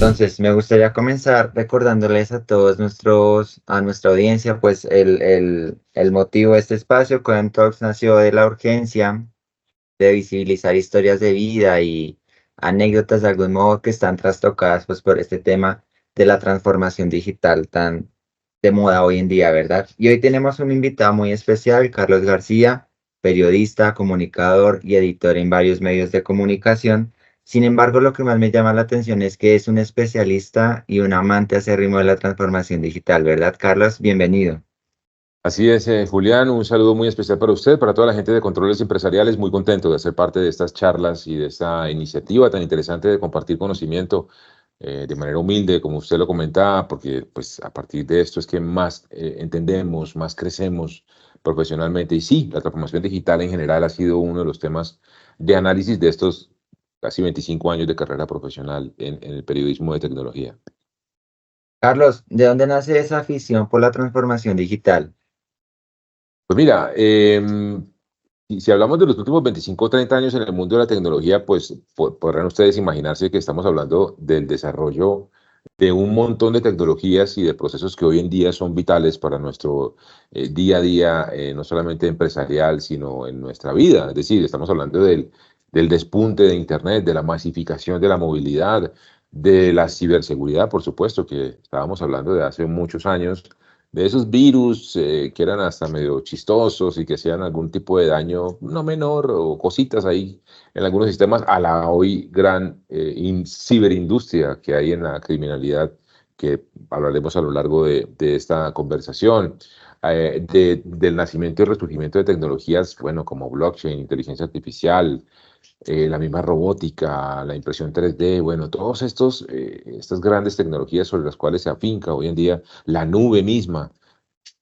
Entonces, me gustaría comenzar recordándoles a todos a nuestra audiencia, pues el motivo de este espacio, Cohen Talks, nació de la urgencia de visibilizar historias de vida y anécdotas de algún modo que están trastocadas pues por este tema de la transformación digital tan de moda hoy en día, ¿verdad? Y hoy tenemos un invitado muy especial, Carlos García, periodista, comunicador y editor en varios medios de comunicación. Sin embargo, lo que más me llama la atención es que es un especialista y un amante acérrimo de la transformación digital, ¿verdad, Carlos? Bienvenido. Así es, Julián, un saludo muy especial para usted, para toda la gente de Controles Empresariales, muy contento de ser parte de estas charlas y de esta iniciativa tan interesante de compartir conocimiento de manera humilde, como usted lo comentaba, porque pues a partir de esto es que más entendemos, más crecemos profesionalmente. Y sí, la transformación digital en general ha sido uno de los temas de análisis de estos casi 25 años de carrera profesional en el periodismo de tecnología. Carlos, ¿de dónde nace esa afición por la transformación digital? Pues mira, y si hablamos de los últimos 25 o 30 años en el mundo de la tecnología, pues podrán ustedes imaginarse que estamos hablando del desarrollo de un montón de tecnologías y de procesos que hoy en día son vitales para nuestro día a día, no solamente empresarial, sino en nuestra vida. Es decir, estamos hablando del despunte de Internet, de la masificación de la movilidad, de la ciberseguridad, por supuesto, que estábamos hablando de hace muchos años de esos virus que eran hasta medio chistosos y que hacían algún tipo de daño no menor o cositas ahí en algunos sistemas a la hoy gran ciberindustria que hay en la criminalidad que hablaremos a lo largo de esta conversación. Del nacimiento y resurgimiento de tecnologías, bueno, como blockchain, inteligencia artificial, la misma robótica, la impresión 3D, bueno, todos estas grandes tecnologías sobre las cuales se afinca hoy en día la nube misma,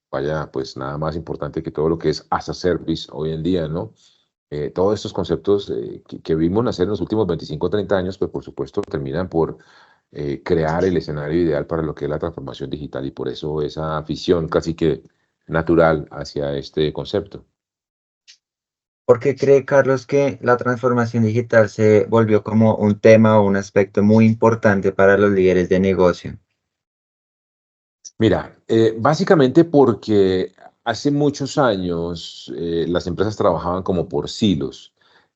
vaya, pues nada más importante que todo lo que es as a service hoy en día, ¿no? Todos estos conceptos que vimos nacer en los últimos 25 o 30 años, pues por supuesto terminan por crear el escenario ideal para lo que es la transformación digital y por eso esa afición casi que natural hacia este concepto. ¿Por qué cree Carlos que la transformación digital se volvió como un tema o un aspecto muy importante para los líderes de negocio? Mira, básicamente porque hace muchos años las empresas trabajaban como por silos.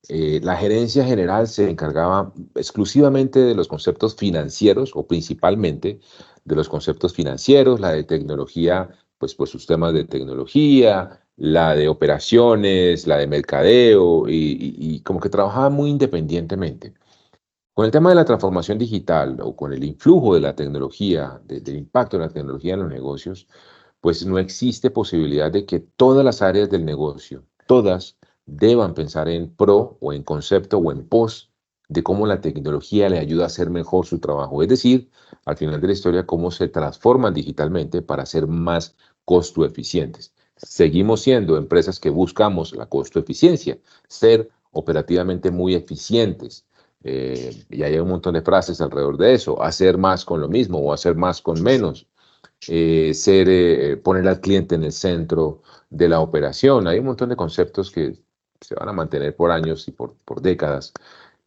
La gerencia general se encargaba exclusivamente de los conceptos financieros o principalmente de los conceptos financieros, la de tecnología, pues sus temas de tecnología, la de operaciones, la de mercadeo y como que trabajaba muy independientemente. Con el tema de la transformación digital o con el influjo de la tecnología, del impacto de la tecnología en los negocios, pues no existe posibilidad de que todas las áreas del negocio, todas, deban pensar en pro o en concepto o en pos de cómo la tecnología le ayuda a hacer mejor su trabajo. Es decir, al final de la historia, cómo se transforman digitalmente para ser más costo eficientes. Seguimos siendo empresas que buscamos la costo eficiencia, ser operativamente muy eficientes, y hay un montón de frases alrededor de eso, hacer más con lo mismo o hacer más con menos, poner al cliente en el centro de la operación. Hay un montón de conceptos que se van a mantener por años y por décadas,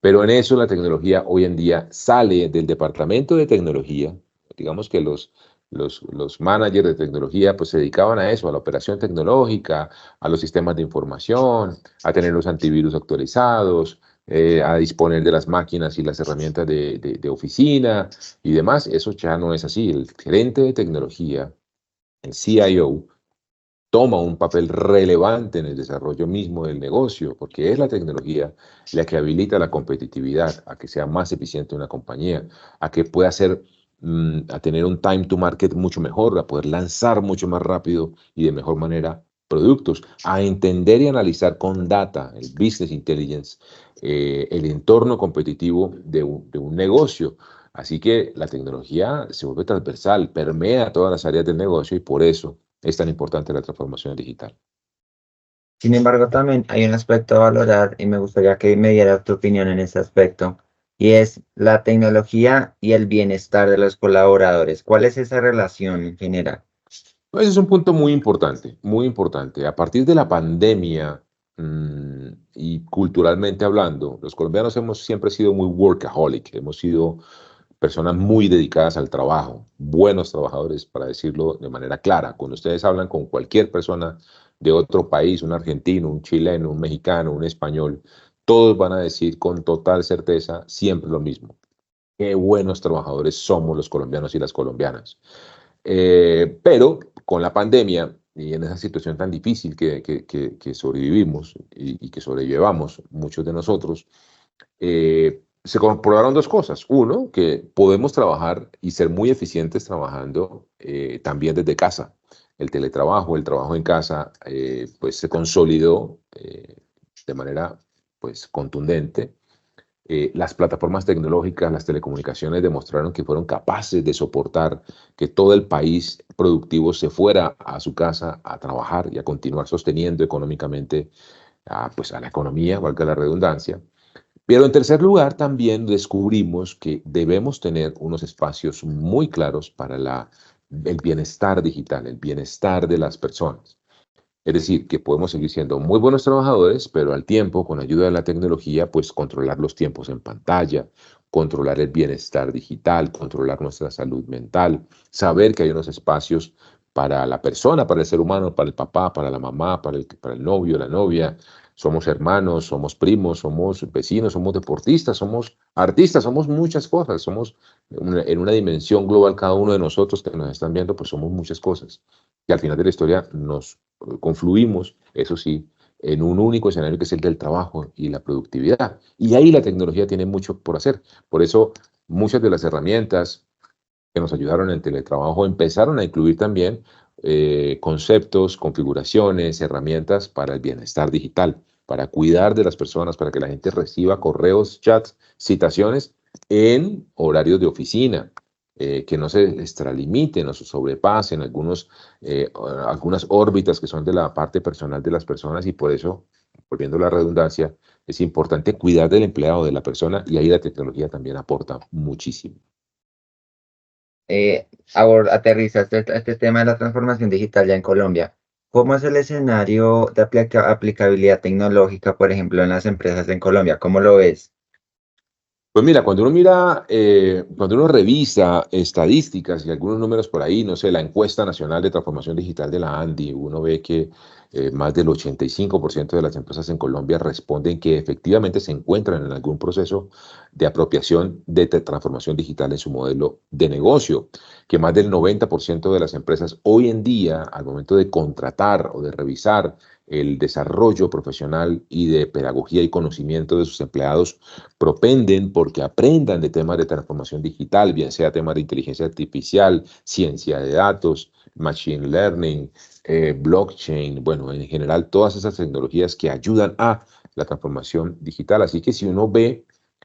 pero en eso la tecnología hoy en día sale del departamento de tecnología. Digamos que los managers de tecnología pues se dedicaban a eso, a la operación tecnológica, a los sistemas de información, a tener los antivirus actualizados, a disponer de las máquinas y las herramientas de oficina y demás. Eso ya no es así. El gerente de tecnología, el CIO, toma un papel relevante en el desarrollo mismo del negocio, porque es la tecnología la que habilita la competitividad, a que sea más eficiente una compañía, a que pueda hacer, a tener un time to market mucho mejor, a poder lanzar mucho más rápido y de mejor manera productos, a entender y analizar con data, el business intelligence, el entorno competitivo de un negocio. Así que la tecnología se vuelve transversal, permea todas las áreas del negocio y por eso es tan importante la transformación digital. Sin embargo, también hay un aspecto a valorar y me gustaría que me dieras tu opinión en ese aspecto, y es la tecnología y el bienestar de los colaboradores. ¿Cuál es esa relación en general? Ese es un punto muy importante, muy importante. A partir de la pandemia y culturalmente hablando, los colombianos hemos siempre sido muy workaholic, hemos sido personas muy dedicadas al trabajo, buenos trabajadores, para decirlo de manera clara. Cuando ustedes hablan con cualquier persona de otro país, un argentino, un chileno, un mexicano, un español, todos van a decir con total certeza siempre lo mismo. Qué buenos trabajadores somos los colombianos y las colombianas. Pero con la pandemia y en esa situación tan difícil que sobrevivimos y que sobrellevamos muchos de nosotros, se comprobaron dos cosas. Uno, que podemos trabajar y ser muy eficientes trabajando también desde casa. El teletrabajo, el trabajo en casa, pues se consolidó de manera pues contundente. Las plataformas tecnológicas, las telecomunicaciones demostraron que fueron capaces de soportar que todo el país productivo se fuera a su casa a trabajar y a continuar sosteniendo económicamente pues a la economía, valga la redundancia. Pero en tercer lugar, también descubrimos que debemos tener unos espacios muy claros para el bienestar digital, el bienestar de las personas. Es decir, que podemos seguir siendo muy buenos trabajadores, pero al tiempo, con ayuda de la tecnología, pues controlar los tiempos en pantalla, controlar el bienestar digital, controlar nuestra salud mental, saber que hay unos espacios para la persona, para el ser humano, para el papá, para la mamá, para el novio, la novia. Somos hermanos, somos primos, somos vecinos, somos deportistas, somos artistas, somos muchas cosas, somos en una dimensión global cada uno de nosotros que nos están viendo, pues somos muchas cosas. Y al final de la historia nos confluimos, eso sí, en un único escenario que es el del trabajo y la productividad. Y ahí la tecnología tiene mucho por hacer. Por eso muchas de las herramientas que nos ayudaron en el teletrabajo empezaron a incluir también conceptos, configuraciones, herramientas para el bienestar digital, para cuidar de las personas, para que la gente reciba correos, chats, citaciones en horarios de oficina, que no se extralimiten o se sobrepasen algunas órbitas que son de la parte personal de las personas y por eso, volviendo a la redundancia, es importante cuidar del empleado, de la persona y ahí la tecnología también aporta muchísimo. Ahora aterrizaste este tema de la transformación digital ya en Colombia. ¿Cómo es el escenario de aplicabilidad tecnológica, por ejemplo, en las empresas en Colombia? ¿Cómo lo ves? Pues mira, cuando uno revisa estadísticas y algunos números por ahí, no sé, la encuesta nacional de transformación digital de la ANDI, uno ve que más del 85% de las empresas en Colombia responden que efectivamente se encuentran en algún proceso de apropiación de transformación digital en su modelo de negocio, que más del 90% de las empresas hoy en día, al momento de contratar o de revisar el desarrollo profesional y de pedagogía y conocimiento de sus empleados, propenden porque aprendan de temas de transformación digital, bien sea temas de inteligencia artificial, ciencia de datos, machine learning, blockchain, bueno, en general todas esas tecnologías que ayudan a la transformación digital. Así que si uno ve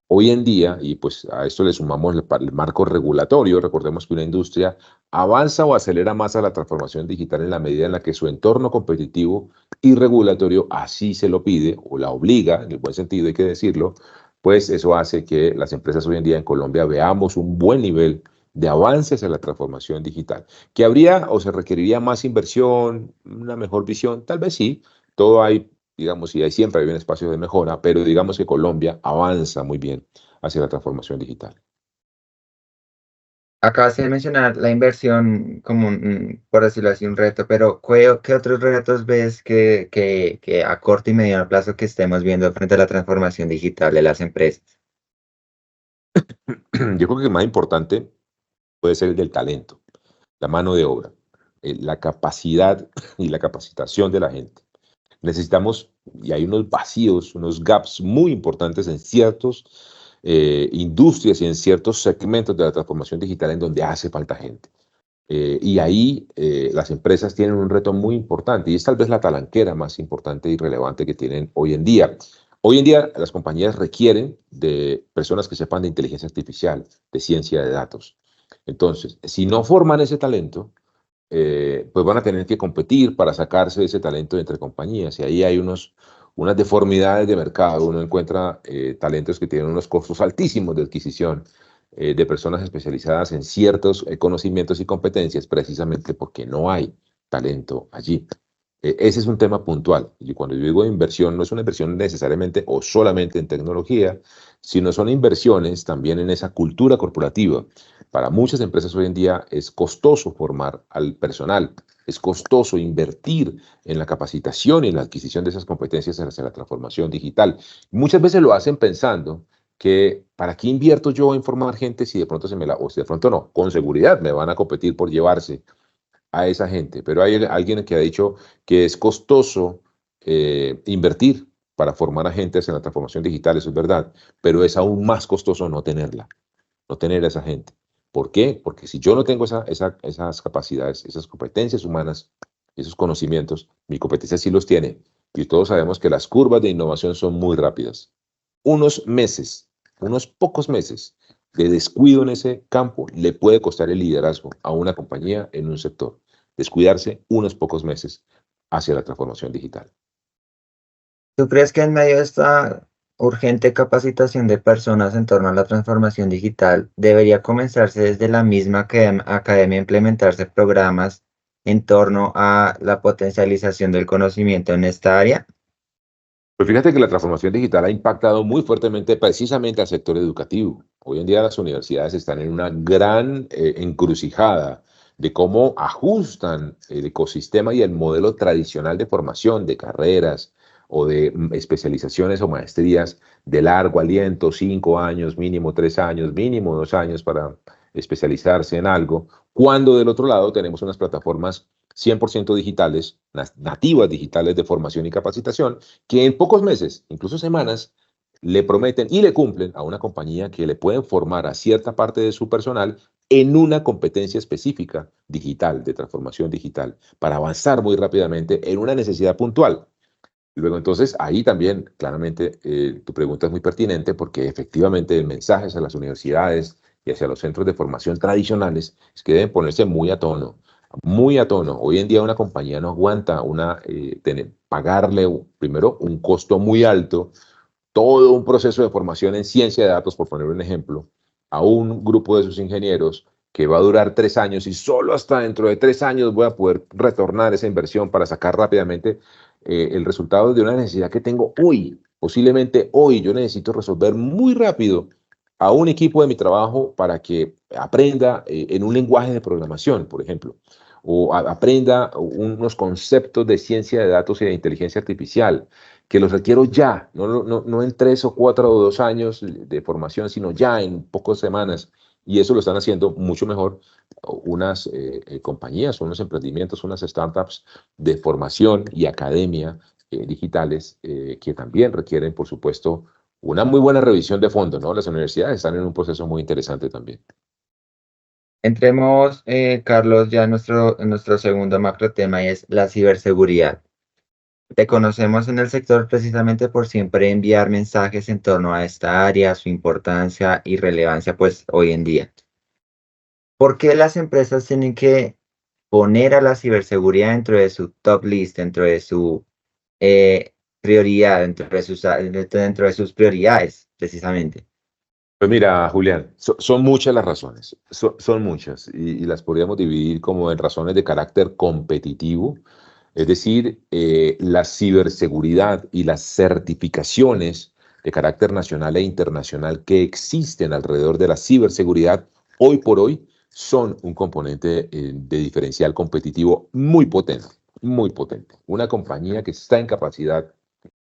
hoy en día, y pues a esto le sumamos el marco regulatorio, recordemos que una industria avanza o acelera más a la transformación digital en la medida en la que su entorno competitivo y regulatorio así se lo pide o la obliga, en el buen sentido hay que decirlo, pues eso hace que las empresas hoy en día en Colombia veamos un buen nivel de avances en la transformación digital. ¿Que habría o se requeriría más inversión, una mejor visión? Tal vez sí, todo hay, digamos, y hay siempre hay un espacio de mejora, pero digamos que Colombia avanza muy bien hacia la transformación digital. Acabas de mencionar la inversión como, por decirlo así, un reto, pero ¿qué otros retos ves que a corto y mediano plazo que estemos viendo frente a la transformación digital de las empresas? Yo creo que el más importante puede ser el del talento, la mano de obra, la capacidad y la capacitación de la gente. Necesitamos, y hay unos vacíos, unos gaps muy importantes en ciertas industrias y en ciertos segmentos de la transformación digital en donde hace falta gente. Y ahí las empresas tienen un reto muy importante y es tal vez la talanquera más importante y relevante que tienen hoy en día. Hoy en día las compañías requieren de personas que sepan de inteligencia artificial, de ciencia de datos. Entonces, si no forman ese talento, pues van a tener que competir para sacarse ese talento entre compañías. Y ahí hay unas deformidades de mercado. Uno encuentra talentos que tienen unos costos altísimos de adquisición de personas especializadas en ciertos conocimientos y competencias, precisamente porque no hay talento allí. Ese es un tema puntual. Y cuando yo digo inversión, no es una inversión necesariamente o solamente en tecnología, sino son inversiones también en esa cultura corporativa. Para muchas empresas hoy en día es costoso formar al personal, es costoso invertir en la capacitación y en la adquisición de esas competencias hacia la transformación digital. Muchas veces lo hacen pensando que ¿para qué invierto yo en formar gente si de pronto se me la, o si de pronto no, con seguridad me van a competir por llevarse a esa gente? Pero hay alguien que ha dicho que es costoso invertir para formar a gente hacia la transformación digital, eso es verdad, pero es aún más costoso no tenerla, no tener a esa gente. ¿Por qué? Porque si yo no tengo esas capacidades, esas competencias humanas, esos conocimientos, mi competencia sí los tiene. Y todos sabemos que las curvas de innovación son muy rápidas. Unos meses, unos pocos meses de descuido en ese campo le puede costar el liderazgo a una compañía en un sector. Descuidarse unos pocos meses hacia la transformación digital. ¿Tú crees que en medio de esta urgente capacitación de personas en torno a la transformación digital debería comenzarse desde la misma academia a implementarse programas en torno a la potencialización del conocimiento en esta área? Pues fíjate que la transformación digital ha impactado muy fuertemente precisamente al sector educativo. Hoy en día las universidades están en una gran encrucijada de cómo ajustan el ecosistema y el modelo tradicional de formación de carreras o de especializaciones o maestrías de largo aliento, 5 años, mínimo 3 años, mínimo 2 años para especializarse en algo, cuando del otro lado tenemos unas plataformas 100% digitales, nativas digitales de formación y capacitación, que en pocos meses, incluso semanas, le prometen y le cumplen a una compañía que le pueden formar a cierta parte de su personal en una competencia específica digital, de transformación digital, para avanzar muy rápidamente en una necesidad puntual. Luego, entonces, ahí también, claramente, tu pregunta es muy pertinente porque efectivamente el mensaje hacia las universidades y hacia los centros de formación tradicionales es que deben ponerse muy a tono, muy a tono. Hoy en día una compañía no aguanta pagarle primero un costo muy alto, todo un proceso de formación en ciencia de datos, por poner un ejemplo, a un grupo de sus ingenieros que va a durar 3 años y solo hasta dentro de 3 años voy a poder retornar esa inversión para sacar rápidamente el resultado de una necesidad que tengo hoy. Posiblemente hoy yo necesito resolver muy rápido a un equipo de mi trabajo para que aprenda en un lenguaje de programación, por ejemplo, o aprenda unos conceptos de ciencia de datos y de inteligencia artificial, que los requiero ya, no en 3 o 4 o 2 años de formación, sino ya en pocas semanas. Y eso lo están haciendo mucho mejor unas compañías, unos emprendimientos, unas startups de formación y academia digitales que también requieren, por supuesto, una muy buena revisión de fondo, ¿no? Las universidades están en un proceso muy interesante también. Entremos, Carlos, ya en nuestro segundo macro tema y es la ciberseguridad. Te conocemos en el sector precisamente por siempre enviar mensajes en torno a esta área, su importancia y relevancia, pues hoy en día. ¿Por qué las empresas tienen que poner a la ciberseguridad dentro de su top list, dentro de su prioridad, dentro de sus prioridades, precisamente? Pues mira, Julián, son muchas las razones, son muchas, y las podríamos dividir como en razones de carácter competitivo, es decir, la ciberseguridad y las certificaciones de carácter nacional e internacional que existen alrededor de la ciberseguridad, hoy por hoy son un componente de diferencial competitivo muy potente, muy potente. Una compañía que está en capacidad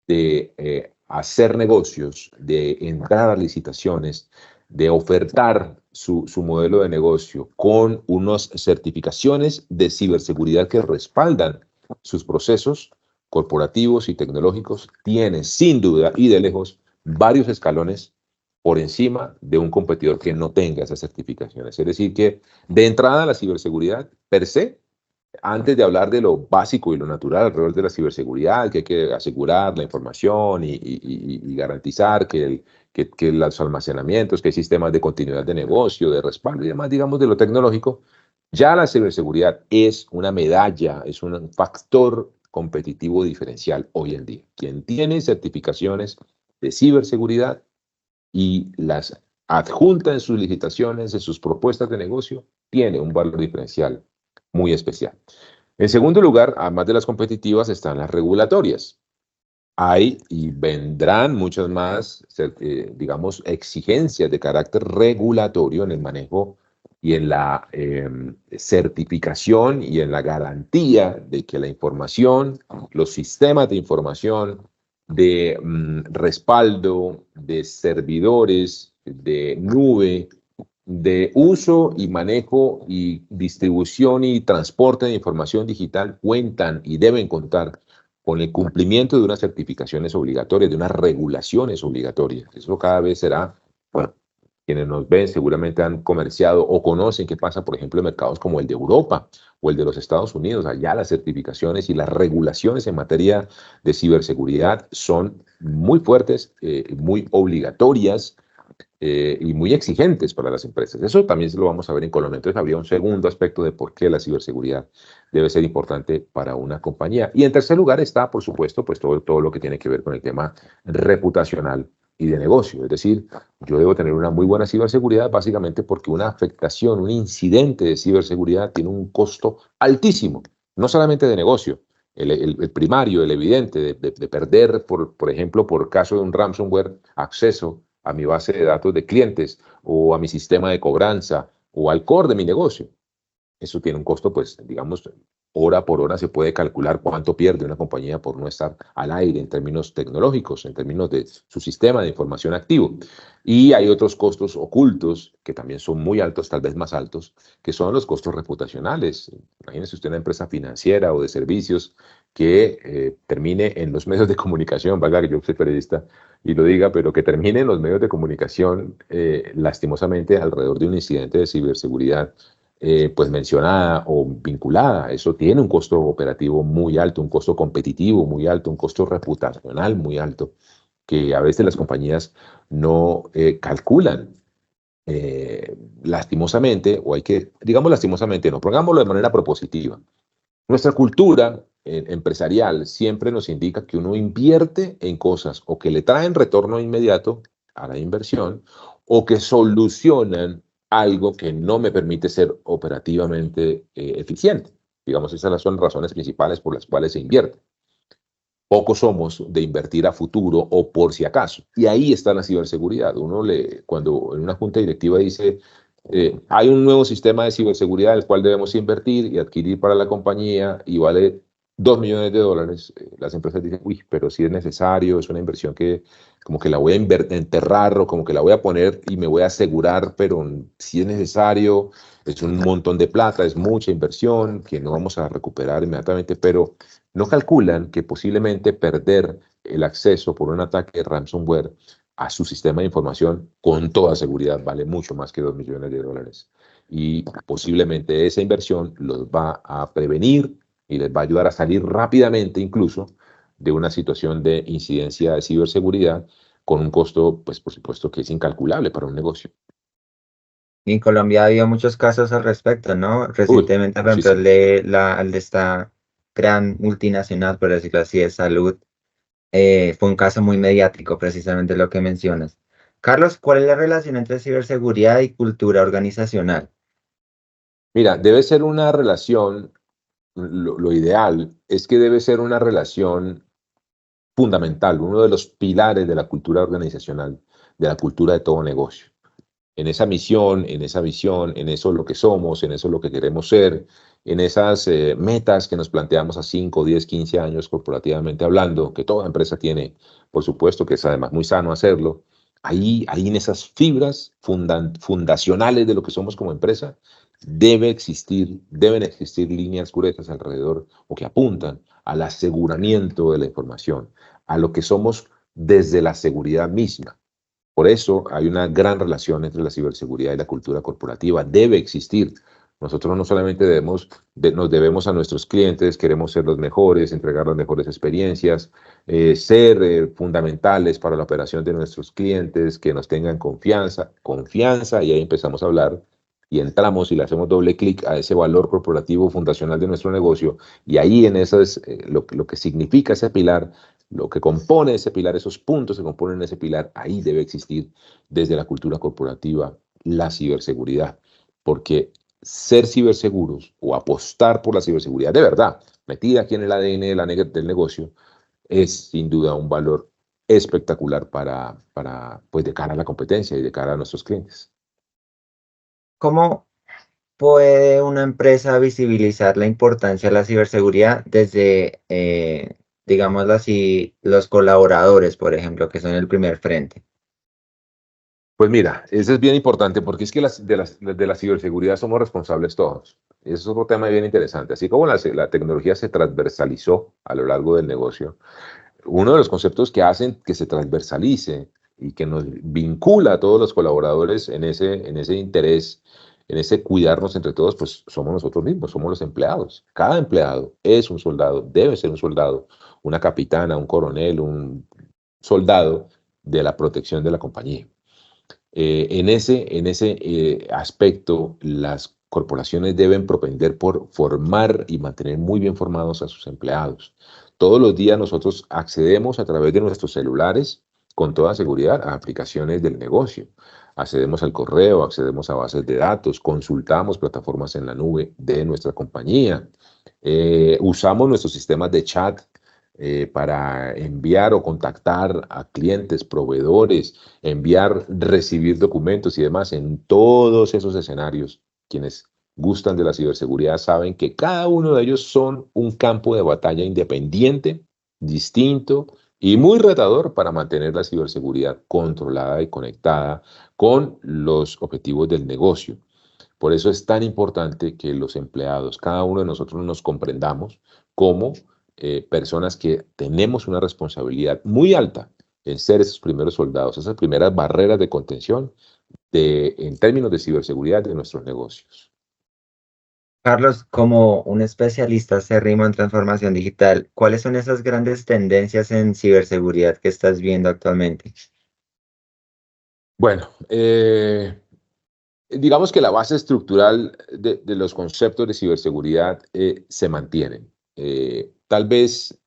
de hacer negocios, de entrar a licitaciones, de ofertar su modelo de negocio con unas certificaciones de ciberseguridad que respaldan sus procesos corporativos y tecnológicos, tiene sin duda y de lejos varios escalones por encima de un competidor que no tenga esas certificaciones. Es decir, que de entrada la ciberseguridad per se, antes de hablar de lo básico y lo natural alrededor de la ciberseguridad, que hay que asegurar la información y garantizar que los almacenamientos, que hay sistemas de continuidad de negocio, de respaldo y demás, digamos, de lo tecnológico, ya la ciberseguridad es una medalla, es un factor competitivo diferencial hoy en día. Quien tiene certificaciones de ciberseguridad y las adjunta en sus licitaciones, en sus propuestas de negocio, tiene un valor diferencial muy especial. En segundo lugar, además de las competitivas, están las regulatorias. Hay y vendrán muchas más, digamos, exigencias de carácter regulatorio en el manejo y en la certificación y en la garantía de que la información, los sistemas de información, de respaldo, de servidores, de nube, de uso y manejo y distribución y transporte de información digital cuentan y deben contar con el cumplimiento de unas certificaciones obligatorias, de unas regulaciones obligatorias. Eso cada vez será, bueno, quienes nos ven seguramente han comerciado o conocen qué pasa, por ejemplo, en mercados como el de Europa o el de los Estados Unidos. Allá las certificaciones y las regulaciones en materia de ciberseguridad son muy fuertes, muy obligatorias, y muy exigentes para las empresas. Eso también se lo vamos a ver en Colombia. Entonces habría un segundo aspecto de por qué la ciberseguridad debe ser importante para una compañía. Y en tercer lugar está, por supuesto, pues todo lo que tiene que ver con el tema reputacional y de negocio. Es decir, yo debo tener una muy buena ciberseguridad básicamente porque una afectación, un incidente de ciberseguridad tiene un costo altísimo, no solamente de negocio, el primario, el evidente, de perder, por ejemplo, por caso de un ransomware, acceso a mi base de datos de clientes o a mi sistema de cobranza o al core de mi negocio. Eso tiene un costo, pues, digamos, hora por hora se puede calcular cuánto pierde una compañía por no estar al aire en términos tecnológicos, en términos de su sistema de información activo. Y hay otros costos ocultos que también son muy altos, tal vez más altos, que son los costos reputacionales. Imagínese usted una empresa financiera o de servicios que termine en los medios de comunicación, valga que yo soy periodista y lo diga, pero que termine en los medios de comunicación lastimosamente alrededor de un incidente de ciberseguridad pues mencionada o vinculada. Eso tiene un costo operativo muy alto, un costo competitivo muy alto, un costo reputacional muy alto, que a veces las compañías no calculan lastimosamente, o hay que, digamos lastimosamente, no, pongámoslo de manera propositiva. Nuestra cultura empresarial siempre nos indica que uno invierte en cosas o que le traen retorno inmediato a la inversión o que solucionan algo que no me permite ser operativamente eficiente. Digamos, esas son las razones principales por las cuales se invierte. Pocos somos de invertir a futuro o por si acaso. Y ahí está la ciberseguridad. Cuando en una junta directiva dice, hay un nuevo sistema de ciberseguridad el cual debemos invertir y adquirir para la compañía y vale $2 millones, las empresas dicen, uy, pero si es necesario, es una inversión que como que la voy a enterrar o como que la voy a poner y me voy a asegurar, pero si es necesario, es un montón de plata, es mucha inversión que no vamos a recuperar inmediatamente, pero no calculan que posiblemente perder el acceso por un ataque de ransomware a su sistema de información con toda seguridad vale mucho más que $2 millones. Y posiblemente esa inversión los va a prevenir y les va a ayudar a salir rápidamente incluso de una situación de incidencia de ciberseguridad con un costo, pues por supuesto que es incalculable para un negocio. Y en Colombia ha habido muchos casos al respecto, ¿no? Uy, Recientemente, por ejemplo, muchísimo. el de esta gran multinacional, por decirlo así, de salud, fue un caso muy mediático, precisamente lo que mencionas. Carlos, ¿cuál es la relación entre ciberseguridad y cultura organizacional? Mira, debe ser una relación, lo ideal es que debe ser una relación fundamental, uno de los pilares de la cultura organizacional, de la cultura de todo negocio. En esa misión, en esa visión, en eso lo que somos, en eso lo que queremos ser, en esas metas que nos planteamos a 5, 10, 15 años corporativamente hablando, que toda empresa tiene, por supuesto que es además muy sano hacerlo, ahí en esas fibras fundacionales de lo que somos como empresa, deben existir líneas gruesas alrededor o que apuntan al aseguramiento de la información, a lo que somos desde la seguridad misma. Por eso hay una gran relación entre la ciberseguridad y la cultura corporativa. Debe existir. Nosotros no solamente nos debemos a nuestros clientes, queremos ser los mejores, entregar las mejores experiencias, ser fundamentales para la operación de nuestros clientes, que nos tengan confianza, y ahí empezamos a hablar y entramos y le hacemos doble clic a ese valor corporativo fundacional de nuestro negocio, y ahí en eso es lo que significa ese pilar. Lo que compone ese pilar, esos puntos que componen ese pilar, ahí debe existir desde la cultura corporativa la ciberseguridad, porque ser ciberseguros o apostar por la ciberseguridad de verdad, metida aquí en el ADN del negocio, es sin duda un valor espectacular pues, de cara a la competencia y de cara a nuestros clientes. ¿Cómo puede una empresa visibilizar la importancia de la ciberseguridad desde, digámoslo así, los colaboradores, por ejemplo, que son el primer frente? Pues mira, eso es bien importante porque es que de la ciberseguridad somos responsables todos. Eso es otro tema bien interesante. Así como la tecnología se transversalizó a lo largo del negocio, uno de los conceptos que hacen que se transversalice y que nos vincula a todos los colaboradores en ese interés, en ese cuidarnos entre todos, pues somos nosotros mismos, somos los empleados. Cada empleado es un soldado, debe ser un soldado, una capitana, un coronel, un soldado de la protección de la compañía. En ese aspecto, las corporaciones deben propender por formar y mantener muy bien formados a sus empleados. Todos los días nosotros accedemos a través de nuestros celulares con toda seguridad a aplicaciones del negocio. Accedemos al correo, accedemos a bases de datos, consultamos plataformas en la nube de nuestra compañía, usamos nuestros sistemas de chat para enviar o contactar a clientes, proveedores, enviar, recibir documentos y demás. En todos esos escenarios, quienes gustan de la ciberseguridad saben que cada uno de ellos son un campo de batalla independiente, distinto y muy retador para mantener la ciberseguridad controlada y conectada con los objetivos del negocio. Por eso es tan importante que los empleados, cada uno de nosotros nos comprendamos como personas que tenemos una responsabilidad muy alta en ser esos primeros soldados, esas primeras barreras de contención en términos de ciberseguridad de nuestros negocios. Carlos, como un especialista acérrimo en transformación digital, ¿cuáles son esas grandes tendencias en ciberseguridad que estás viendo actualmente? Bueno, digamos que la base estructural de los conceptos de ciberseguridad se mantienen. Tal vez,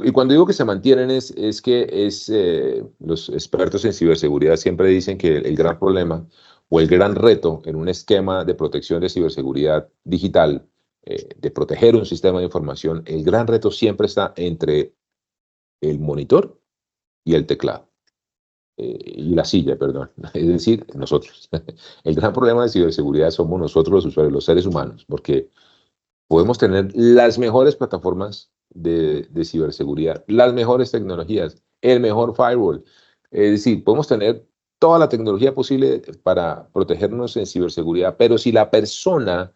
y cuando digo que se mantienen es que los expertos en ciberseguridad siempre dicen que el gran problema o el gran reto en un esquema de protección de ciberseguridad digital, de proteger un sistema de información, el gran reto siempre está entre el monitor y el teclado y la silla, perdón, es decir, nosotros. El gran problema de ciberseguridad somos nosotros los usuarios, los seres humanos, porque podemos tener las mejores plataformas de ciberseguridad, las mejores tecnologías, el mejor firewall, es decir, podemos tener toda la tecnología posible para protegernos en ciberseguridad, pero si la persona,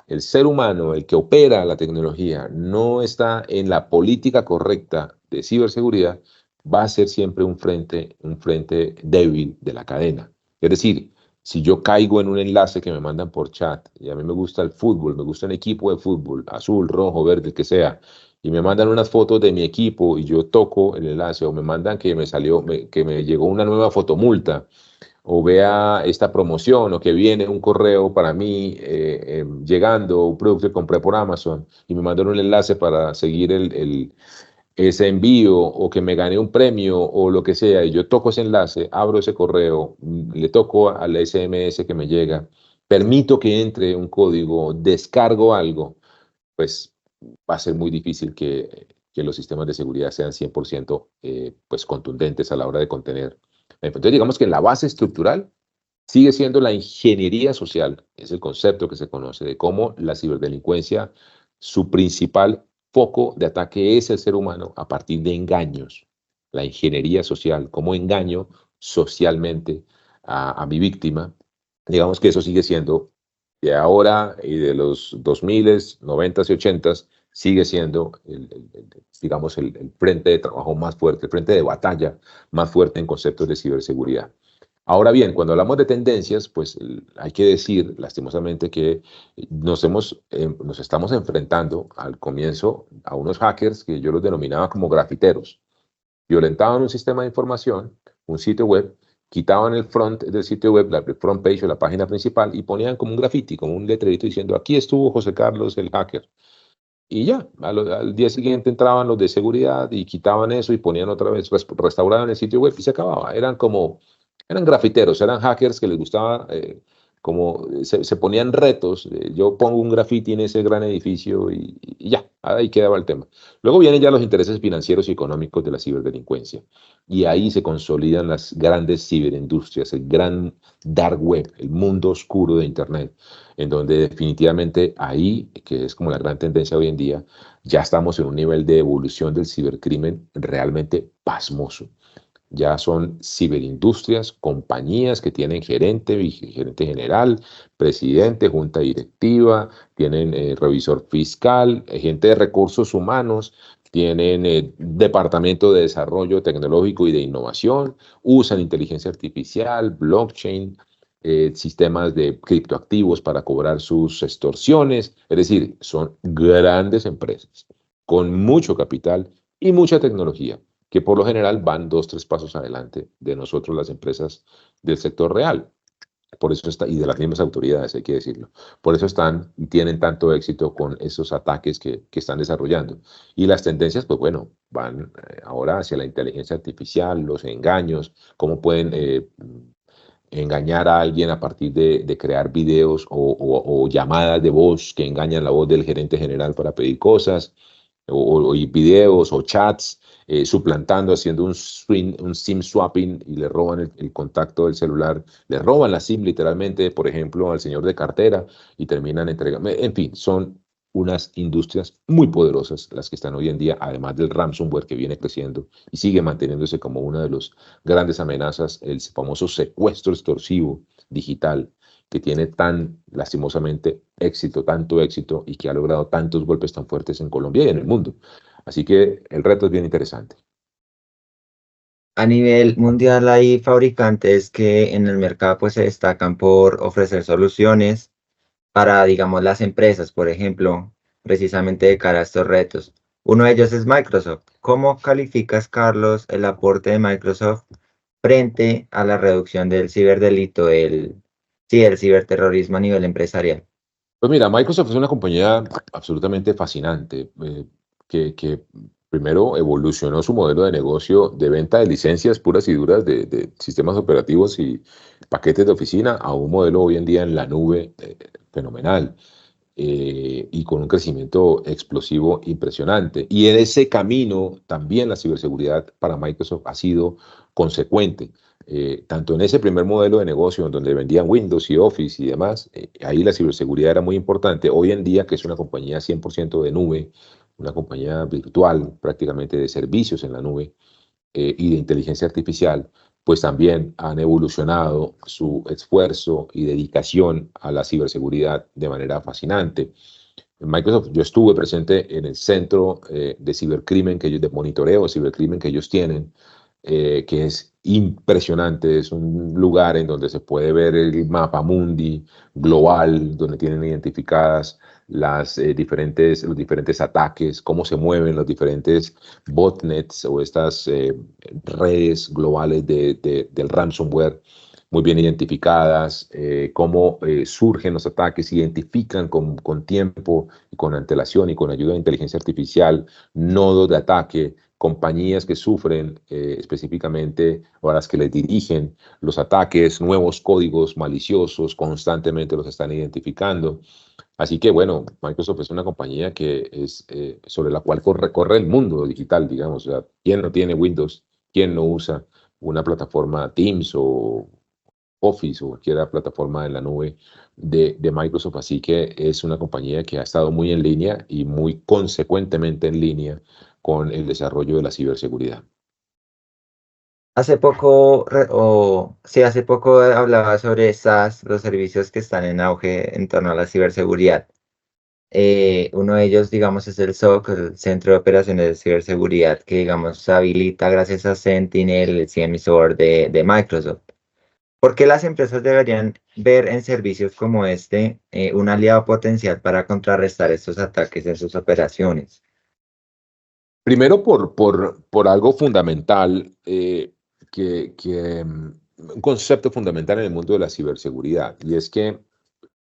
el ser humano, el que opera la tecnología, no está en la política correcta de ciberseguridad, va a ser siempre un frente débil de la cadena. Es decir, si yo caigo en un enlace que me mandan por chat, y a mí me gusta el fútbol, me gusta un equipo de fútbol, azul, rojo, verde, el que sea, y me mandan unas fotos de mi equipo y yo toco el enlace, o me mandan que que me llegó una nueva fotomulta, o vea esta promoción, o que viene un correo para mí llegando, un producto que compré por Amazon, y me mandan un enlace para seguir ese envío o que me gané un premio o lo que sea, y yo toco ese enlace, abro ese correo, le toco al SMS que me llega, permito que entre un código, descargo algo, pues va a ser muy difícil que los sistemas de seguridad sean 100% pues contundentes a la hora de contener. Entonces digamos que la base estructural sigue siendo la ingeniería social, es el concepto que se conoce de cómo la ciberdelincuencia, su principal foco de ataque es el ser humano a partir de engaños. La ingeniería social, cómo engaño socialmente a mi víctima. Digamos que eso sigue siendo, de ahora y de los 2000, 90 y 80, sigue siendo, digamos, el frente de trabajo más fuerte, el frente de batalla más fuerte en conceptos de ciberseguridad. Ahora bien, cuando hablamos de tendencias, pues hay que decir, lastimosamente, que nos estamos enfrentando al comienzo a unos hackers que yo los denominaba como grafiteros. Violentaban un sistema de información, un sitio web, quitaban el front del sitio web, el front page o la página principal, y ponían como un graffiti, como un letrerito diciendo, aquí estuvo José Carlos, el hacker. Y ya, al día siguiente entraban los de seguridad y quitaban eso y ponían otra vez, restauraban el sitio web y se acababa. Eran grafiteros, eran hackers que les gustaba como se ponían retos, yo pongo un graffiti en ese gran edificio y ya, ahí quedaba el tema. Luego vienen ya los intereses financieros y económicos de la ciberdelincuencia y ahí se consolidan las grandes ciberindustrias, el gran dark web, el mundo oscuro de Internet, en donde definitivamente ahí, que es como la gran tendencia hoy en día, ya estamos en un nivel de evolución del cibercrimen realmente pasmoso. Ya son ciberindustrias, compañías que tienen gerente, gerente general, presidente, junta directiva, tienen revisor fiscal, gente de recursos humanos, tienen departamento de desarrollo tecnológico y de innovación, usan inteligencia artificial, blockchain, sistemas de criptoactivos para cobrar sus extorsiones. Es decir, son grandes empresas con mucho capital y mucha tecnología que por lo general van 2, 3 pasos adelante de nosotros, las empresas del sector real. Por eso está, y de las mismas autoridades, hay que decirlo. Por eso están y tienen tanto éxito con esos ataques que están desarrollando. Y las tendencias, pues bueno, van ahora hacia la inteligencia artificial, los engaños, cómo pueden engañar a alguien a partir de crear videos o llamadas de voz que engañan la voz del gerente general para pedir cosas, y videos o chats, suplantando, haciendo un SIM swapping y le roban el contacto del celular, le roban la SIM literalmente, por ejemplo, al señor de cartera y terminan entregando. En fin, son unas industrias muy poderosas las que están hoy en día, además del ransomware que viene creciendo y sigue manteniéndose como una de las grandes amenazas, el famoso secuestro extorsivo digital que tiene tan lastimosamente éxito, tanto éxito y que ha logrado tantos golpes tan fuertes en Colombia y en el mundo. Así que el reto es bien interesante. A nivel mundial hay fabricantes que en el mercado pues se destacan por ofrecer soluciones para, digamos, las empresas, por ejemplo, precisamente de cara a estos retos. Uno de ellos es Microsoft. ¿Cómo calificas, Carlos, el aporte de Microsoft frente a la reducción del ciberdelito, sí, el ciberterrorismo a nivel empresarial? Pues mira, Microsoft es una compañía absolutamente fascinante, que primero evolucionó su modelo de negocio de venta de licencias puras y duras de sistemas operativos y paquetes de oficina a un modelo hoy en día en la nube fenomenal, y con un crecimiento explosivo impresionante. Y en ese camino también la ciberseguridad para Microsoft ha sido consecuente. Tanto en ese primer modelo de negocio en donde vendían Windows y Office y demás, ahí la ciberseguridad era muy importante. Hoy en día, que es una compañía 100% de nube, una compañía virtual prácticamente de servicios en la nube, y de inteligencia artificial, pues también han evolucionado su esfuerzo y dedicación a la ciberseguridad de manera fascinante. En Microsoft, yo estuve presente en el centro de cibercrimen que ellos, de monitoreo de cibercrimen que ellos tienen, que es impresionante. Es un lugar en donde se puede ver el mapa mundi global, donde tienen identificadas los diferentes ataques, cómo se mueven los diferentes botnets o estas redes globales del ransomware muy bien identificadas, cómo surgen los ataques, identifican con tiempo y con antelación y con ayuda de inteligencia artificial nodos de ataque, compañías que sufren específicamente o a las que les dirigen los ataques, nuevos códigos maliciosos, constantemente los están identificando. Así que bueno, Microsoft es una compañía que es sobre la cual corre el mundo digital, digamos. O sea, ¿quién no tiene Windows? ¿Quién no usa una plataforma Teams o Office o cualquier plataforma en la nube de Microsoft? Así que es una compañía que ha estado muy en línea y muy consecuentemente en línea con el desarrollo de la ciberseguridad. Hace poco, sí, hace poco hablaba sobre SaaS, los servicios que están en auge en torno a la ciberseguridad. Uno de ellos, digamos, es el SOC, el Centro de Operaciones de Ciberseguridad, que, digamos, se habilita gracias a Sentinel, el CMSOR de Microsoft. ¿Por qué las empresas deberían ver en servicios como este un aliado potencial para contrarrestar estos ataques en sus operaciones? Primero por algo fundamental, un concepto fundamental en el mundo de la ciberseguridad, y es que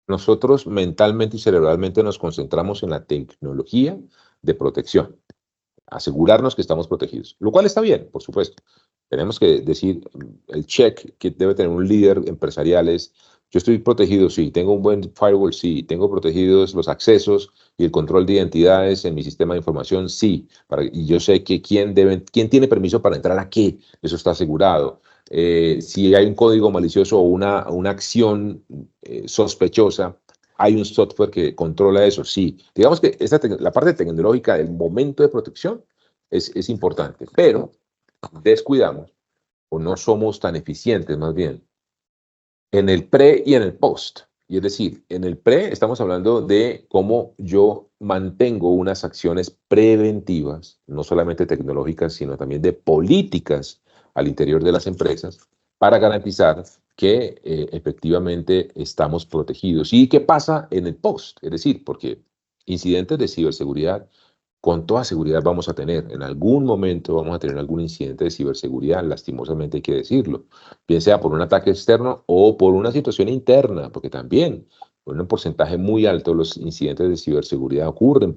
nosotros mentalmente y cerebralmente nos concentramos en la tecnología de protección, asegurarnos que estamos protegidos, lo cual está bien, por supuesto. Tenemos que decir, el check que debe tener un líder empresarial es: Yo estoy protegido, sí. Tengo un buen firewall, sí. Tengo protegidos los accesos y el control de identidades en mi sistema de información, sí. Y yo sé que quién tiene permiso para entrar a qué, eso está asegurado. Si hay un código malicioso o una acción sospechosa, hay un software que controla eso, sí. Digamos que la parte tecnológica del momento de protección es importante, pero descuidamos o no somos tan eficientes más bien en el pre y en el post. Y es decir, en el pre estamos hablando de cómo yo mantengo unas acciones preventivas, no solamente tecnológicas, sino también de políticas al interior de las empresas para garantizar que efectivamente estamos protegidos. ¿Y qué pasa en el post? Es decir, porque incidentes de ciberseguridad con toda seguridad vamos a tener. En algún momento vamos a tener algún incidente de ciberseguridad, lastimosamente hay que decirlo, bien sea por un ataque externo o por una situación interna, porque también por un porcentaje muy alto los incidentes de ciberseguridad ocurren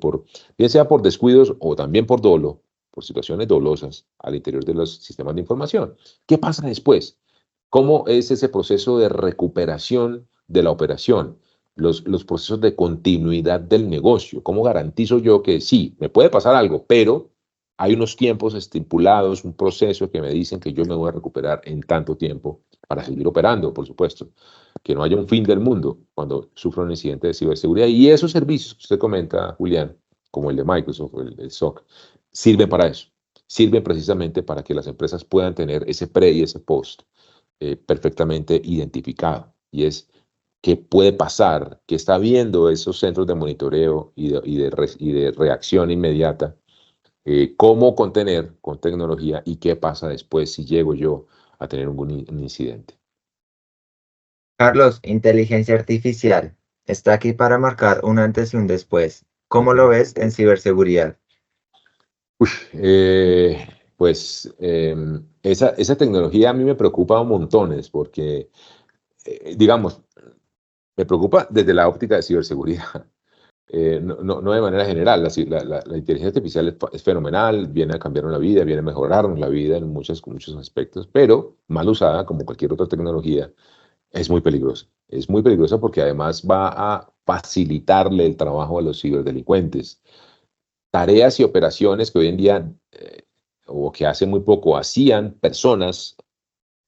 bien sea por descuidos o también por dolo, por situaciones dolosas al interior de los sistemas de información. ¿Qué pasa después? ¿Cómo es ese proceso de recuperación de la operación? Los procesos de continuidad del negocio. ¿Cómo garantizo yo que sí, me puede pasar algo, pero hay unos tiempos estipulados, un proceso que me dicen que yo me voy a recuperar en tanto tiempo para seguir operando, por supuesto? Que no haya un fin del mundo cuando sufra un incidente de ciberseguridad. Y esos servicios que usted comenta, Julián, como el de Microsoft, el SOC, sirven para eso. Sirven precisamente para que las empresas puedan tener ese pre y ese post perfectamente identificado. Y es qué puede pasar, qué está viendo esos centros de monitoreo y de reacción inmediata, cómo contener con tecnología y qué pasa después si llego yo a tener un incidente. Carlos, inteligencia artificial está aquí para marcar un antes y un después. ¿Cómo lo ves en ciberseguridad? Uy, pues esa tecnología a mí me preocupa montones porque, digamos, me preocupa desde la óptica de ciberseguridad. No de manera general, la inteligencia artificial es fenomenal, viene a cambiarnos la vida, viene a mejorarnos la vida en muchos aspectos, pero mal usada, como cualquier otra tecnología, es muy peligrosa. Es muy peligrosa porque además va a facilitarle el trabajo a los ciberdelincuentes. Tareas y operaciones que hoy en día, o que hace muy poco, hacían personas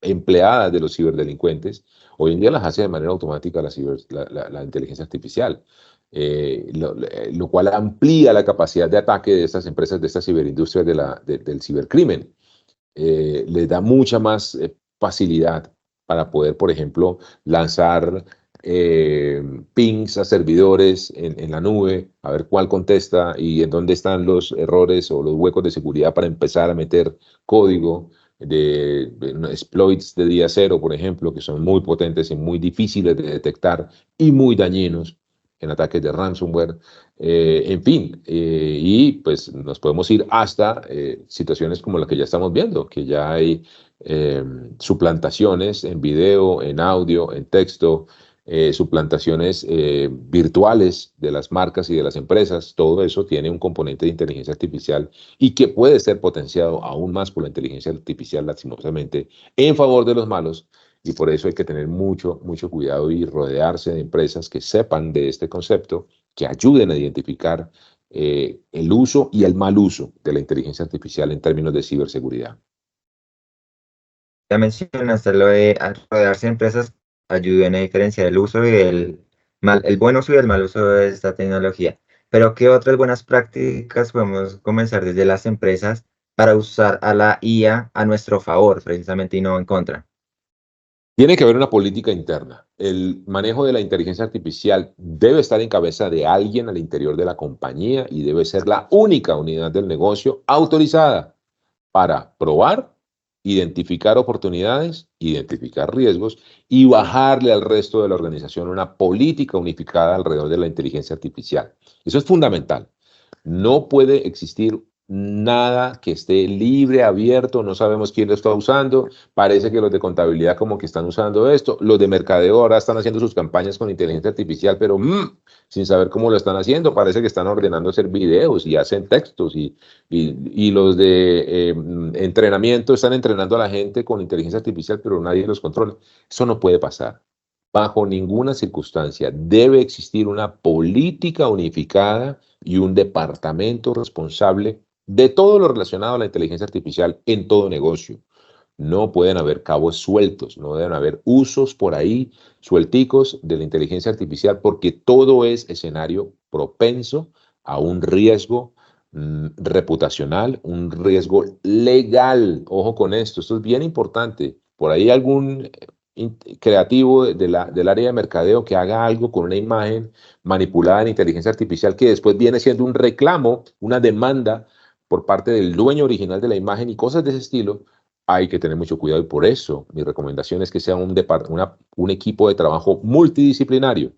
empleadas de los ciberdelincuentes, hoy en día las hace de manera automática la inteligencia artificial, lo cual amplía la capacidad de ataque de estas empresas, de estas ciberindustrias del cibercrimen. Les da mucha más facilidad para poder, por ejemplo, lanzar pings a servidores en la nube, a ver cuál contesta y en dónde están los errores o los huecos de seguridad para empezar a meter código de exploits de día cero, por ejemplo, que son muy potentes y muy difíciles de detectar y muy dañinos en ataques de ransomware. En fin, y pues nos podemos ir hasta situaciones como la que ya estamos viendo, que ya hay suplantaciones en video, en audio, en texto, suplantaciones virtuales de las marcas y de las empresas. Todo eso tiene un componente de inteligencia artificial y que puede ser potenciado aún más por la inteligencia artificial, lastimosamente, en favor de los malos. Y por eso hay que tener mucho cuidado y rodearse de empresas que sepan de este concepto, que ayuden a identificar el uso y el mal uso de la inteligencia artificial en términos de ciberseguridad. Ya mencionaste lo de rodearse de empresas ayuden a diferenciar el uso y el buen uso y el mal uso de esta tecnología. Pero ¿qué otras buenas prácticas podemos comenzar desde las empresas para usar a la IA a nuestro favor, precisamente, y no en contra? Tiene que haber una política interna. El manejo de la inteligencia artificial debe estar en cabeza de alguien al interior de la compañía y debe ser la única unidad del negocio autorizada para probar, identificar oportunidades, identificar riesgos y bajarle al resto de la organización una política unificada alrededor de la inteligencia artificial. Eso es fundamental. No puede existir nada que esté libre, abierto, no sabemos quién lo está usando, parece que los de contabilidad como que están usando esto, los de mercadeo ahora están haciendo sus campañas con inteligencia artificial, pero sin saber cómo lo están haciendo, parece que están ordenando hacer videos y hacen textos y los de entrenamiento están entrenando a la gente con inteligencia artificial, pero nadie los controla. Eso no puede pasar. Bajo ninguna circunstancia debe existir una política unificada y un departamento responsable de todo lo relacionado a la inteligencia artificial en todo negocio. No pueden haber cabos sueltos, no deben haber usos por ahí suelticos de la inteligencia artificial porque todo es escenario propenso a un riesgo reputacional, un riesgo legal. Ojo con esto es bien importante. Por ahí algún creativo del área de mercadeo que haga algo con una imagen manipulada en inteligencia artificial que después viene siendo un reclamo, una demanda por parte del dueño original de la imagen y cosas de ese estilo, hay que tener mucho cuidado y por eso mi recomendación es que sea un equipo de trabajo multidisciplinario,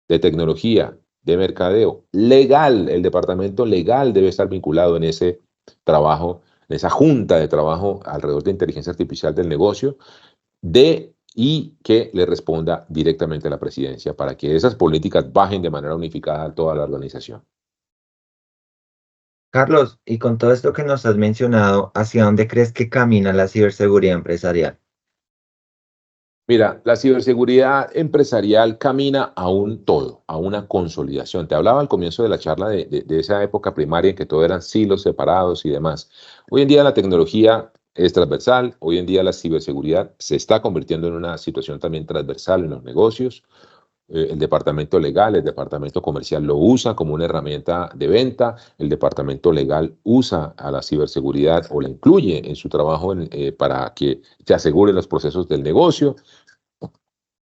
de tecnología, de mercadeo, legal. El departamento legal debe estar vinculado en ese trabajo, en esa junta de trabajo alrededor de inteligencia artificial del negocio, y que le responda directamente a la presidencia para que esas políticas bajen de manera unificada a toda la organización. Carlos, y con todo esto que nos has mencionado, ¿hacia dónde crees que camina la ciberseguridad empresarial? Mira, la ciberseguridad empresarial camina a un todo, a una consolidación. Te hablaba al comienzo de la charla de esa época primaria en que todo eran silos separados y demás. Hoy en día la tecnología es transversal, hoy en día la ciberseguridad se está convirtiendo en una situación también transversal en los negocios. El departamento legal, el departamento comercial lo usa como una herramienta de venta, el departamento legal usa a la ciberseguridad o la incluye en su trabajo para que se aseguren los procesos del negocio.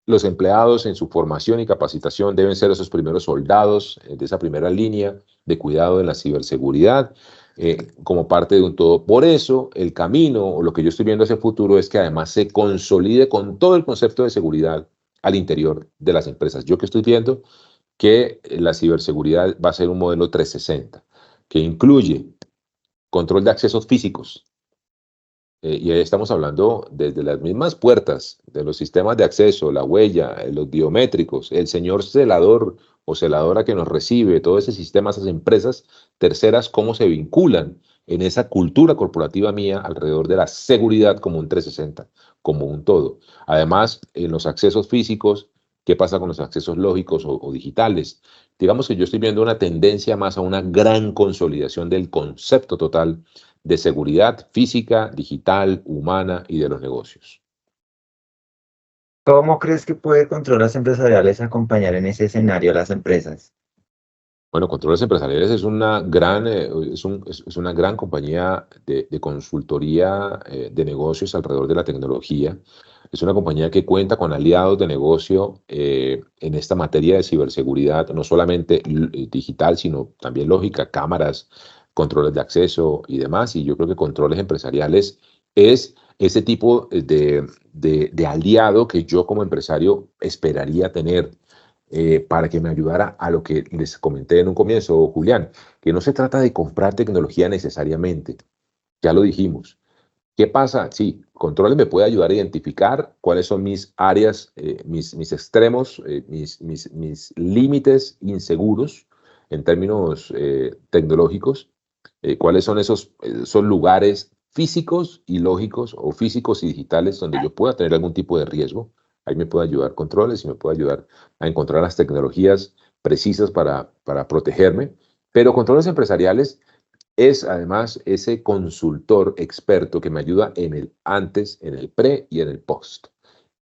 Los empleados en su formación y capacitación deben ser esos primeros soldados de esa primera línea de cuidado de la ciberseguridad como parte de un todo. Por eso el camino o lo que yo estoy viendo hacia el futuro es que además se consolide con todo el concepto de seguridad al interior de las empresas. Yo que estoy viendo que la ciberseguridad va a ser un modelo 360 que incluye control de accesos físicos, y ahí estamos hablando desde las mismas puertas, de los sistemas de acceso, la huella, los biométricos, el señor celador o celadora que nos recibe, todo ese sistema, esas empresas terceras, cómo se vinculan en esa cultura corporativa mía alrededor de la seguridad como un 360, como un todo. Además, en los accesos físicos, ¿qué pasa con los accesos lógicos o digitales? Digamos que yo estoy viendo una tendencia más a una gran consolidación del concepto total de seguridad física, digital, humana y de los negocios. ¿Cómo crees que puede controles empresariales acompañar en ese escenario a las empresas? Bueno, Controles Empresariales es una gran, es una gran compañía de consultoría de negocios alrededor de la tecnología. Es una compañía que cuenta con aliados de negocio en esta materia de ciberseguridad, no solamente digital, sino también lógica, cámaras, controles de acceso y demás. Y yo creo que Controles Empresariales es ese tipo de aliado que yo como empresario esperaría tener para que me ayudara a lo que les comenté en un comienzo, Julián, que no se trata de comprar tecnología necesariamente, ya lo dijimos. ¿Qué pasa? Sí, Controles me puede ayudar a identificar cuáles son mis áreas, mis extremos, mis límites inseguros en términos tecnológicos, cuáles son esos lugares físicos y lógicos o físicos y digitales donde yo pueda tener algún tipo de riesgo. Ahí me puede ayudar Controles y me puede ayudar a encontrar las tecnologías precisas para protegerme. Pero Controles Empresariales es además ese consultor experto que me ayuda en el antes, en el pre y en el post.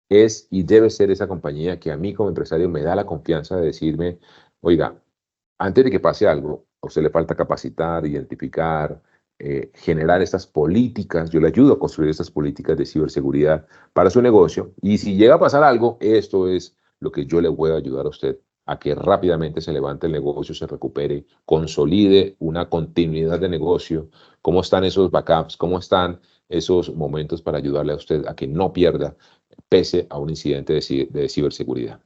Es y debe ser esa compañía que a mí como empresario me da la confianza de decirme, oiga, antes de que pase algo, a usted le falta capacitar, identificar, generar estas políticas. Yo le ayudo a construir estas políticas de ciberseguridad para su negocio. Y si llega a pasar algo, esto es lo que yo le voy a ayudar a usted a que rápidamente se levante el negocio, se recupere, consolide una continuidad de negocio, cómo están esos backups, cómo están esos momentos para ayudarle a usted a que no pierda pese a un incidente de ciberseguridad.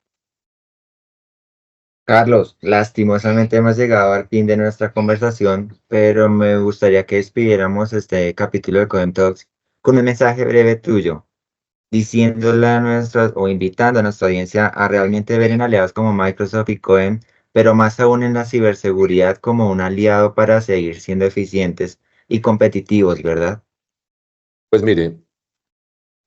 Carlos, lastimosamente hemos llegado al fin de nuestra conversación, pero me gustaría que despidiéramos este capítulo de Codem Talks con un mensaje breve tuyo, diciéndole a nuestra o invitando a nuestra audiencia a realmente ver en aliados como Microsoft y Codem, pero más aún en la ciberseguridad como un aliado para seguir siendo eficientes y competitivos, ¿verdad? Pues mire,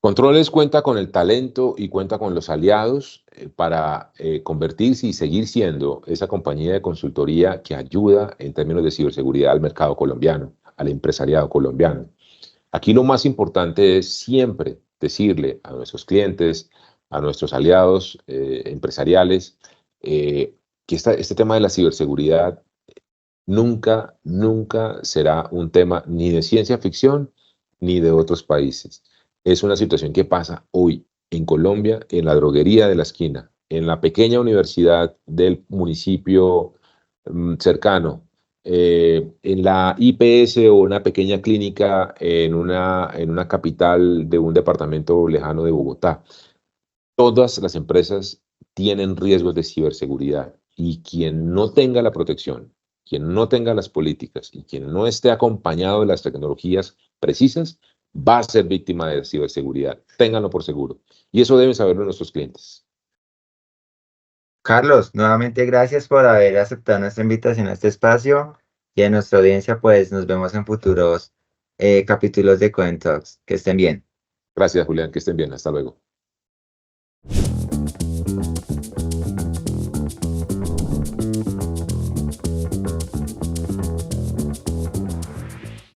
Controles cuenta con el talento y cuenta con los aliados para convertirse y seguir siendo esa compañía de consultoría que ayuda en términos de ciberseguridad al mercado colombiano, al empresariado colombiano. Aquí lo más importante es siempre decirle a nuestros clientes, a nuestros aliados empresariales, que este tema de la ciberseguridad nunca, nunca será un tema ni de ciencia ficción ni de otros países. Es una situación que pasa hoy en Colombia, en la droguería de la esquina, en la pequeña universidad del municipio cercano, en la IPS o una pequeña clínica en una capital de un departamento lejano de Bogotá. Todas las empresas tienen riesgos de ciberseguridad y quien no tenga la protección, quien no tenga las políticas y quien no esté acompañado de las tecnologías precisas, va a ser víctima de ciberseguridad. Ténganlo por seguro. Y eso deben saberlo nuestros clientes. Carlos, nuevamente gracias por haber aceptado nuestra invitación a este espacio y a nuestra audiencia, pues nos vemos en futuros capítulos de Coin Talks. Que estén bien. Gracias, Julián. Que estén bien. Hasta luego.